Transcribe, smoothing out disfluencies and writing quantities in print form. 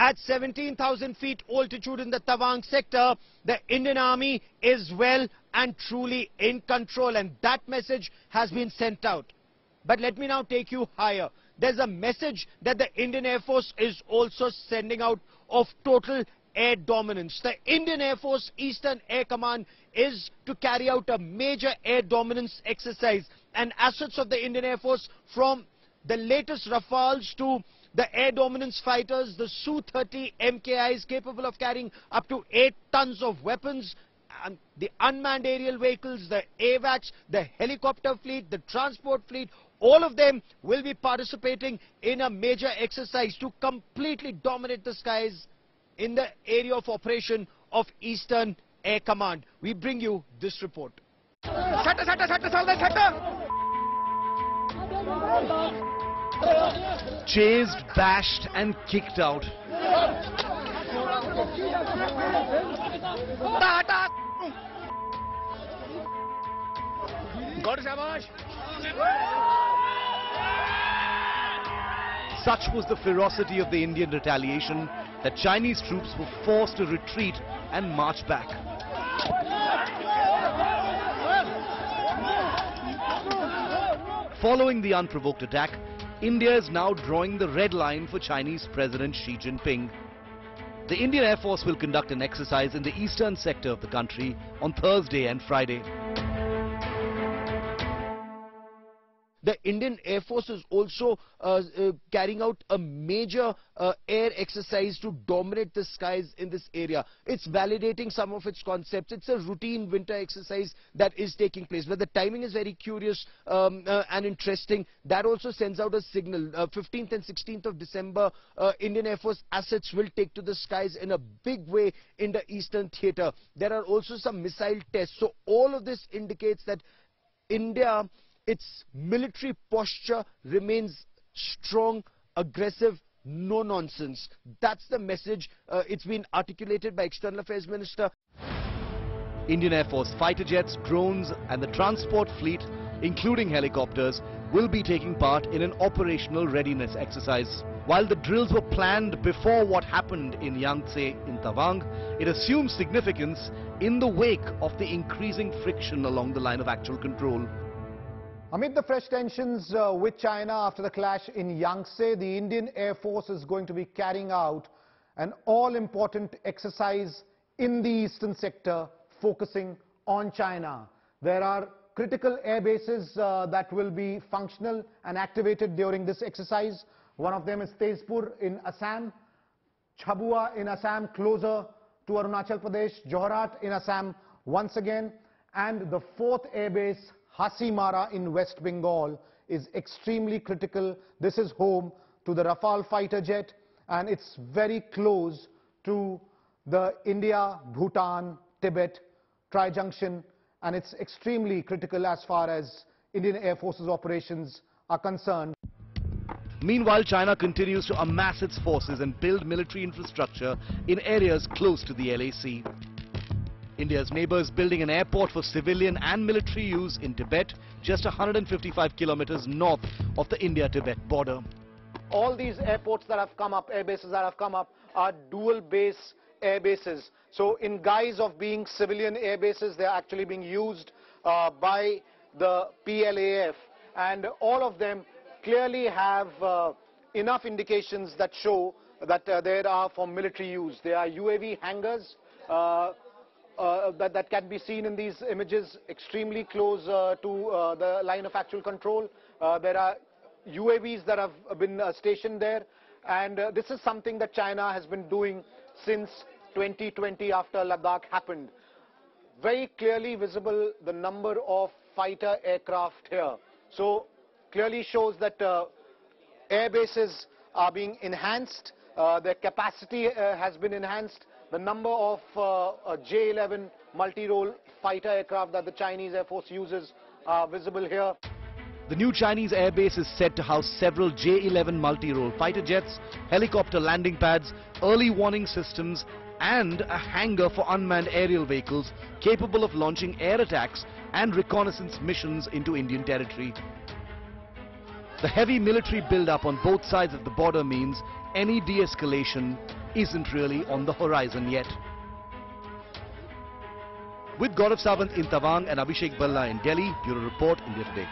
At 17,000 feet altitude in the Tawang sector, the Indian Army is well and truly in control, and that message has been sent out. But let me now take you higher. There's a message that the Indian Air Force is also sending out of total air dominance. The Indian Air Force Eastern Air Command is to carry out a major air dominance exercise, and assets of the Indian Air Force, from the latest Rafales to the air dominance fighters, the Su-30 MKIs capable of carrying up to 8 tons of weapons, and the unmanned aerial vehicles, the AWACS, the helicopter fleet, the transport fleet, all of them will be participating in a major exercise to completely dominate the skies in the area of operation of Eastern Air Command. We bring you this report. Chased, bashed and kicked out. Such was the ferocity of the Indian retaliation that Chinese troops were forced to retreat and march back. Following the unprovoked attack, India is now drawing the red line for Chinese President Xi Jinping. The Indian Air Force will conduct an exercise in the eastern sector of the country on Thursday and Friday. The Indian Air Force is also carrying out a major air exercise to dominate the skies in this area. It's validating some of its concepts. It's a routine winter exercise that is taking place. But the timing is very curious and interesting. That also sends out a signal. 15th and 16th of December, Indian Air Force assets will take to the skies in a big way in the eastern theatre. There are also some missile tests. So all of this indicates that India, its military posture remains strong, aggressive, no nonsense. That's the message. It's been articulated by External Affairs Minister. Indian Air Force fighter jets, drones and the transport fleet, including helicopters, will be taking part in an operational readiness exercise. While the drills were planned before what happened in Yangtze in Tawang, it assumes significance in the wake of the increasing friction along the line of actual control. Amid the fresh tensions with China after the clash in Yangtze, the Indian Air Force is going to be carrying out an all-important exercise in the eastern sector focusing on China. There are critical air bases that will be functional and activated during this exercise. One of them is Tezpur in Assam, Chabua in Assam, closer to Arunachal Pradesh, Johrat in Assam once again, and the 4th air base, Hasimara in West Bengal, is extremely critical. This is home to the Rafale fighter jet, and it's very close to the India-Bhutan-Tibet tri-junction, and it's extremely critical as far as Indian Air Force's operations are concerned. Meanwhile, China continues to amass its forces and build military infrastructure in areas close to the LAC. India's neighbour is building an airport for civilian and military use in Tibet, just 155 kilometers north of the India-Tibet border. All these airports that have come up, air bases that have come up, are dual base air bases. So in guise of being civilian air bases, they're actually being used by the PLAF, and all of them clearly have enough indications that show that they are for military use. There are UAV hangars that can be seen in these images extremely close to the line of actual control. There are UAVs that have been stationed there, and this is something that China has been doing since 2020 after Ladakh happened. Very clearly visible the number of fighter aircraft here. So clearly shows that air bases are being enhanced, their capacity has been enhanced. The number of J-11 multi-role fighter aircraft that the Chinese Air Force uses are visible here. The new Chinese airbase is said to house several J-11 multi-role fighter jets, helicopter landing pads, early warning systems and a hangar for unmanned aerial vehicles capable of launching air attacks and reconnaissance missions into Indian territory. The heavy military build-up on both sides of the border means any de-escalation isn't really on the horizon yet. With Gaurav Sawant in Tawang and Abhishek Balla in Delhi, Bureau Report, India Today.